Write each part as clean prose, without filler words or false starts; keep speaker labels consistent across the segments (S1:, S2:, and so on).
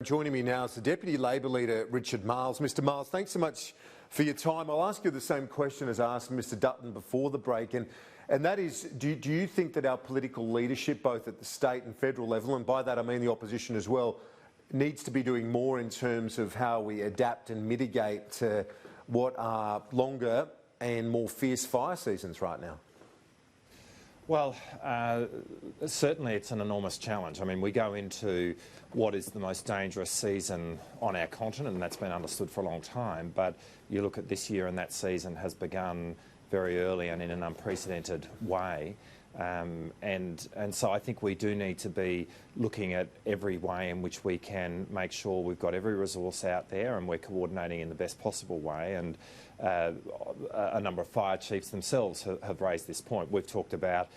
S1: Joining me now is the Deputy Labor Leader Richard Marles. Mr Marles, thanks so much for your time. I'll ask you the same question as I asked Mr Dutton before the break, and that is, do you think that our political leadership, both at the state and federal level, and by that I mean the opposition as well, needs to be doing more in terms of how we adapt and mitigate to what are longer and more fierce fire seasons right now?
S2: Well, certainly it's an enormous challenge. I mean, we go into what is the most dangerous season on our continent, and that's been understood for a long time, but you look at this year and that season has begun very early and in an unprecedented way. And so I think we do need to be looking at every way in which we can make sure we've got every resource out there and we're coordinating in the best possible way. And a number of fire chiefs themselves have raised this point. We've talked about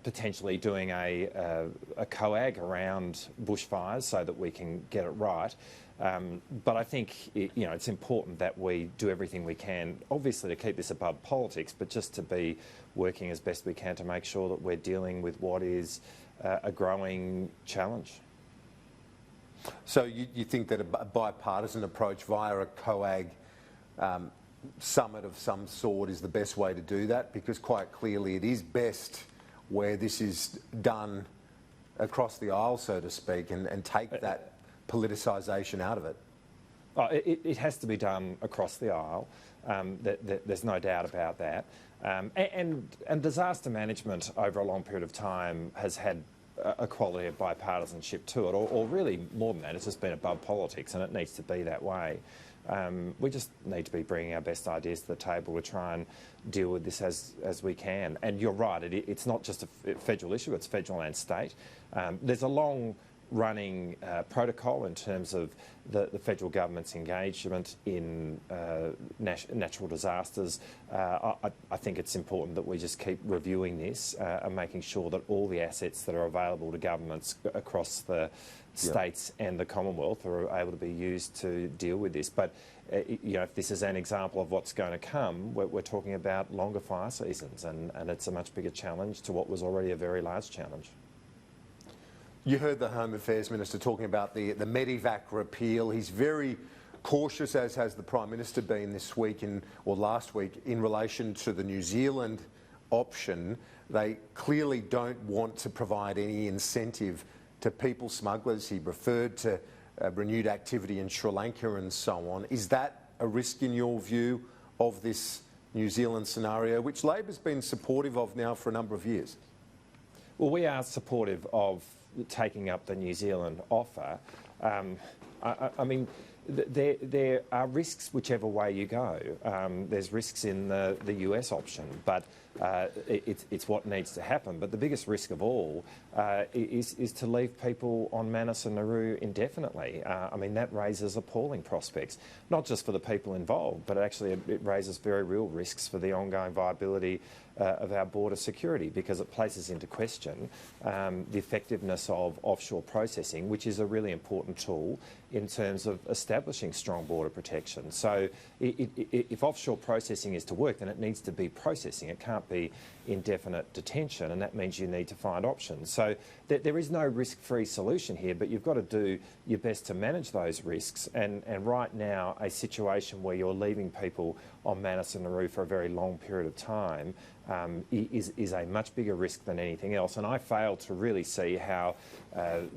S2: potentially doing a COAG around bushfires so that we can get it right. But I think it's important that we do everything we can, obviously to keep this above politics, but just to be working as best we can to make sure that we're dealing with what is a growing challenge.
S1: So you think that a bipartisan approach via a COAG summit of some sort is the best way to do that? Because quite clearly it is best where this is done across the aisle, so to speak, and take that politicisation out of it.
S2: It has to be done across the aisle. There's no doubt about that. And disaster management over a long period of time has had a quality of bipartisanship to it, or really more than that, it's just been above politics, and it needs to be that way. We just need to be bringing our best ideas to the table to try and deal with this as we can. And you're right, it's not just a federal issue, it's federal and state. There's a long-running protocol in terms of the federal government's engagement in natural disasters. I think it's important that we just keep reviewing this and making sure that all the assets that are available to governments across the states and the Commonwealth are able to be used to deal with this. But if this is an example of what's going to come, we're talking about longer fire seasons, and it's a much bigger challenge to what was already a very large challenge.
S1: You heard the Home Affairs Minister talking about the MEDEVAC repeal. He's very cautious, as has the Prime Minister been this week or last week, in relation to the New Zealand option. They clearly don't want to provide any incentive to people smugglers. He referred to renewed activity in Sri Lanka and so on. Is that a risk in your view of this New Zealand scenario, which Labor's been supportive of now for a number of years?
S2: Well, we are supportive of taking up the New Zealand offer. I mean, there are risks whichever way you go. There's risks in the US option, but it's what needs to happen. But the biggest risk of all is to leave people on Manus and Nauru indefinitely. I mean, that raises appalling prospects, not just for the people involved, but actually it raises very real risks for the ongoing viability of our border security, because it places into question the effectiveness of offshore processing, which is a really important tool in terms of establishing strong border protection. So if offshore processing is to work, then it needs to be processing. It can't be indefinite detention, and that means you need to find options. So there is no risk-free solution here, but you've got to do your best to manage those risks. And right now, a situation where you're leaving people on Manus and Nauru for a very long period of time is a much bigger risk than anything else. And I fail to really see how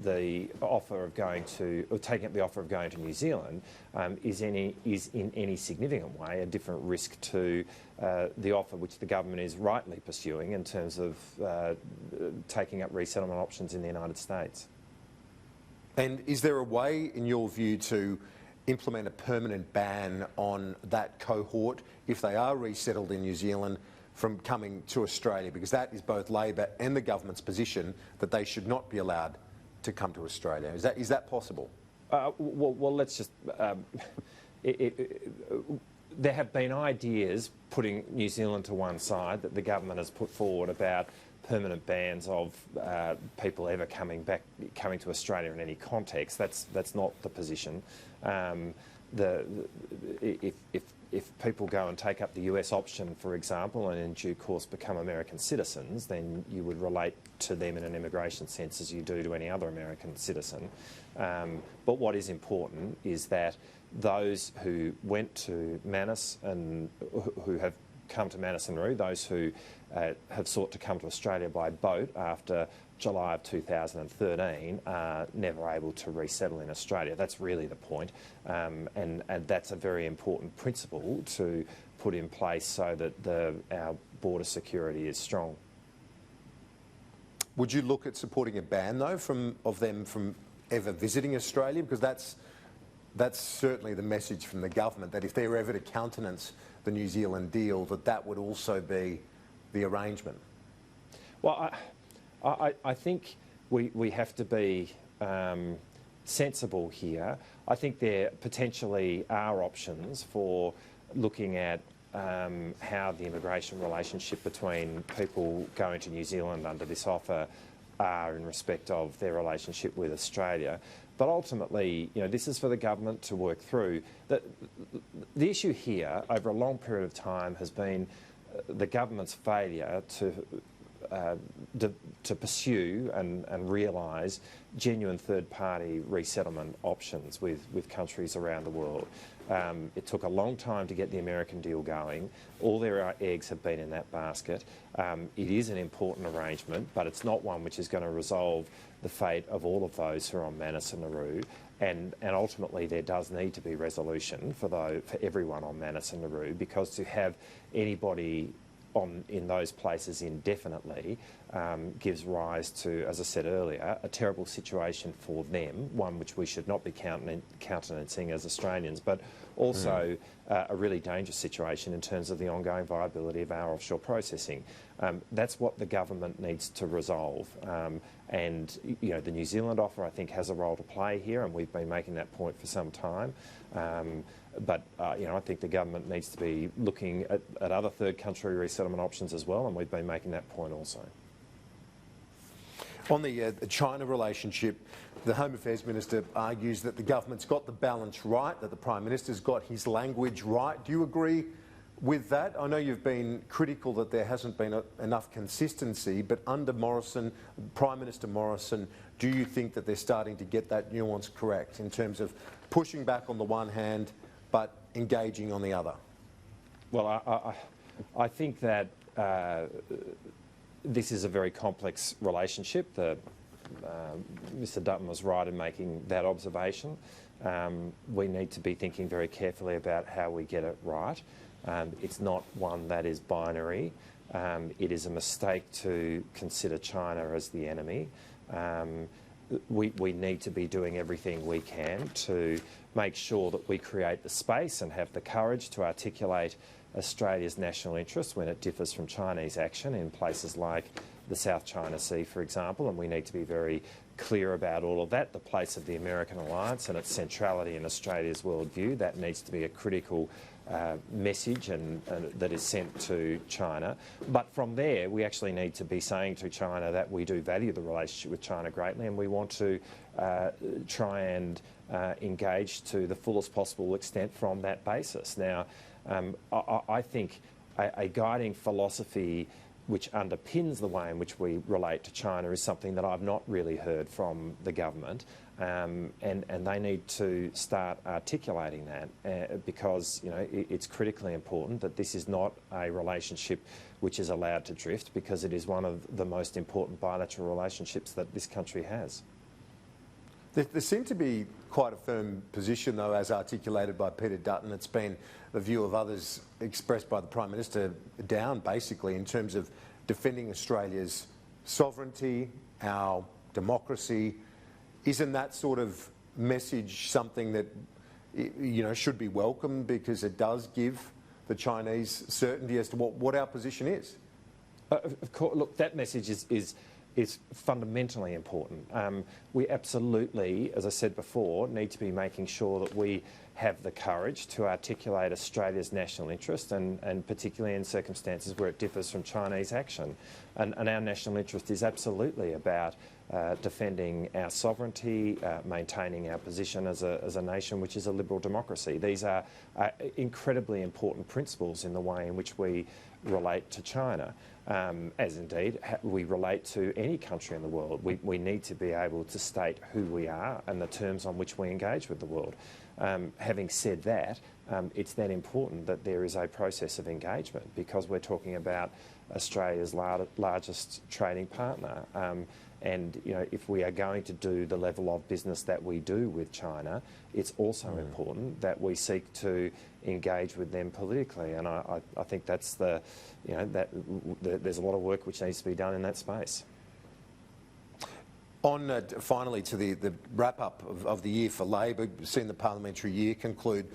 S2: the offer of taking up the offer of going to New Zealand is in any significant way a different risk to the offer which the government is rightly pursuing in terms of taking up resettlement options in the United States.
S1: And is there a way, in your view, to implement a permanent ban on that cohort if they are resettled in New Zealand from coming to Australia? Because that is both Labor and the government's position that they should not be allowed to come to Australia. Is that possible?
S2: Well, let's just... there have been ideas putting New Zealand to one side that the government has put forward about permanent bans of people ever coming to Australia in any context. That's not the position. If people go and take up the US option, for example, and in due course become American citizens, then you would relate to them in an immigration sense as you do to any other American citizen. But what is important is that those who went to Manus and who have come to Manus and Nauru, those who have sought to come to Australia by boat after July of 2013 are never able to resettle in Australia. That's really the point, and that's a very important principle to put in place so that our border security is strong.
S1: Would you look at supporting a ban, though, of them from ever visiting Australia? Because that's certainly the message from the government, that if they were ever to countenance the New Zealand deal, that would also be the arrangement.
S2: Well, I think we have to be sensible here. I think there potentially are options for looking at how the immigration relationship between people going to New Zealand under this offer are in respect of their relationship with Australia. But ultimately, this is for the government to work through. The issue here over a long period of time has been the government's failure to pursue and realise genuine third-party resettlement options with countries around the world. It took a long time to get the American deal going. All their eggs have been in that basket. It is an important arrangement, but it's not one which is going to resolve the fate of all of those who are on Manus and Nauru. And ultimately there does need to be resolution for everyone on Manus and Nauru, because to have anybody in those places indefinitely gives rise to, as I said earlier, a terrible situation for them, one which we should not be countenancing as Australians, but also a really dangerous situation in terms of the ongoing viability of our offshore processing. That's what the government needs to resolve. And the New Zealand offer, I think, has a role to play here, and we've been making that point for some time. But I think the government needs to be looking at other third country resettlement options as well, and we've been making that point also.
S1: On the China relationship, the Home Affairs Minister argues that the government's got the balance right, that the Prime Minister's got his language right. Do you agree with that? I know you've been critical that there hasn't been enough consistency, but under Morrison, Prime Minister Morrison, do you think that they're starting to get that nuance correct in terms of pushing back on the one hand but engaging on the other?
S2: Well, I think that this is a very complex relationship. Mr Dutton was right in making that observation. We need to be thinking very carefully about how we get it right. It's not one that is binary. It is a mistake to consider China as the enemy. We need to be doing everything we can to make sure that we create the space and have the courage to articulate Australia's national interest when it differs from Chinese action in places like the South China Sea, for example, and we need to be very clear about all of that. The place of the American alliance and its centrality in Australia's worldview, that needs to be a critical message and that is sent to China. But from there, we actually need to be saying to China that we do value the relationship with China greatly, and we want to try and engage to the fullest possible extent from that basis. Now, I think a guiding philosophy which underpins the way in which we relate to China is something that I've not really heard from the government, and they need to start articulating that because it's critically important that this is not a relationship which is allowed to drift, because it is one of the most important bilateral relationships that this country has.
S1: There seemed to be quite a firm position, though, as articulated by Peter Dutton. It's been the view of others expressed by the Prime Minister down, basically, in terms of defending Australia's sovereignty, our democracy. Isn't that sort of message something that should be welcomed, because it does give the Chinese certainty as to what our position is?
S2: Of course, look, that message is fundamentally important. We absolutely, as I said before, need to be making sure that we have the courage to articulate Australia's national interest, and particularly in circumstances where it differs from Chinese action. And our national interest is absolutely about defending our sovereignty, maintaining our position as a nation which is a liberal democracy. These are incredibly important principles in the way in which we relate to China, as indeed we relate to any country in the world. We need to be able to state who we are and the terms on which we engage with the world. Having said that, it's then important that there is a process of engagement, because we're talking about Australia's largest trading partner. And if we are going to do the level of business that we do with China, it's also important that we seek to engage with them politically. And I think that's there's a lot of work which needs to be done in that space.
S1: On finally to the wrap-up of the year for Labor, seeing the parliamentary year conclude,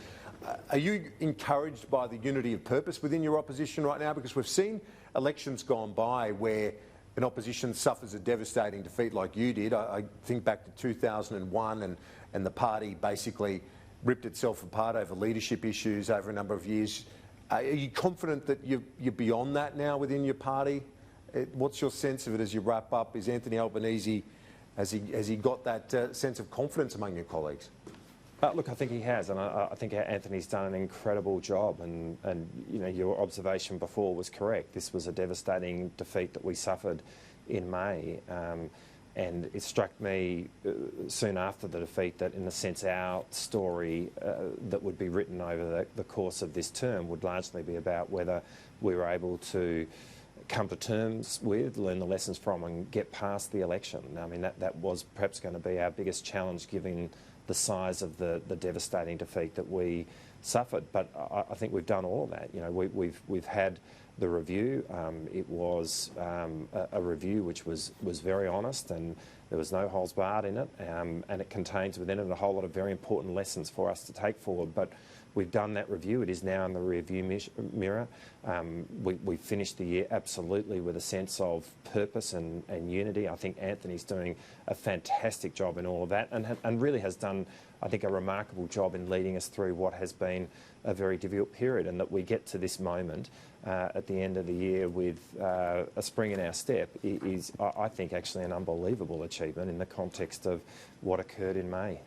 S1: are you encouraged by the unity of purpose within your opposition right now? Because we've seen elections gone by where an opposition suffers a devastating defeat like you did. I think back to 2001 and the party basically ripped itself apart over leadership issues over a number of years. Are you confident that you're beyond that now within your party? What's your sense of it as you wrap up? Is Anthony Albanese, has he got that sense of confidence among your colleagues?
S2: Look, I think he has, and I think Anthony's done an incredible job. And your observation before was correct. This was a devastating defeat that we suffered in May, and it struck me soon after the defeat that, in a sense, our story that would be written over the course of this term would largely be about whether we were able to come to terms with, learn the lessons from, and get past the election. I mean, that was perhaps going to be our biggest challenge, given the size of the devastating defeat that we suffered. But I think we've done all of that. We've had the review. It was a review which was very honest, and there was no holds barred in it, and it contains within it a whole lot of very important lessons for us to take forward. But we've done that review. It is now in the rearview mirror. We finished the year absolutely with a sense of purpose and unity. I think Anthony's doing a fantastic job in all of that, and really has done, I think, a remarkable job in leading us through what has been a very difficult period, and that we get to this moment at the end of the year with a spring in our step is, I think, actually an unbelievable achievement in the context of what occurred in May.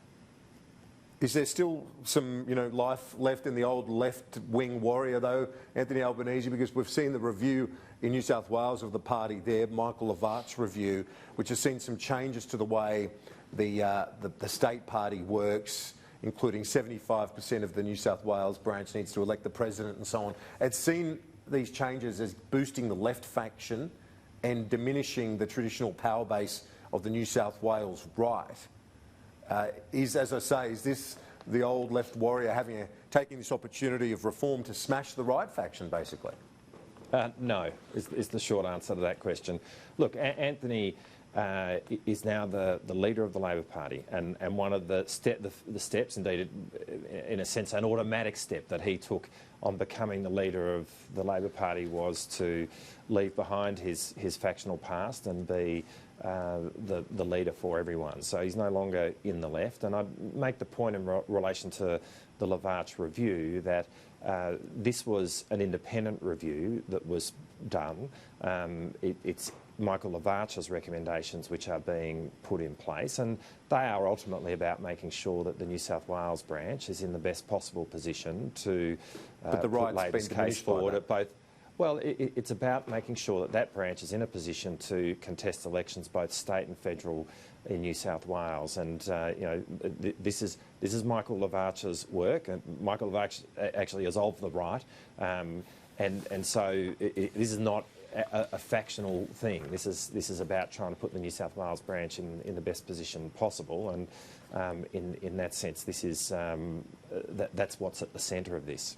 S1: Is there still some, life left in the old left-wing warrior, though, Anthony Albanese? Because we've seen the review in New South Wales of the party there, Michael Lavarch's review, which has seen some changes to the way the state party works, including 75% of the New South Wales branch needs to elect the president and so on. It's seen these changes as boosting the left faction and diminishing the traditional power base of the New South Wales right. As I say, is this the old left warrior taking this opportunity of reform to smash the right faction, basically?
S2: No, is the short answer to that question. Look, Anthony is now the leader of the Labor Party, and one of the steps, indeed, in a sense, an automatic step that he took on becoming the leader of the Labor Party was to leave behind his factional past and be the leader for everyone. So he's no longer in the left. And I'd make the point in relation to the Lavarch review that this was an independent review that was done. It's Michael Lavarch's recommendations which are being put in place, and they are ultimately about making sure that the New South Wales branch is in the best possible position to put Labor's case forward at both. Well, it's about making sure that branch is in a position to contest elections, both state and federal, in New South Wales. And this is Michael Lavarch's work, and Michael Lavarch actually is of the right, and so this is not a factional thing. This is about trying to put the New South Wales branch in the best position possible, and in that sense, this is that's what's at the centre of this.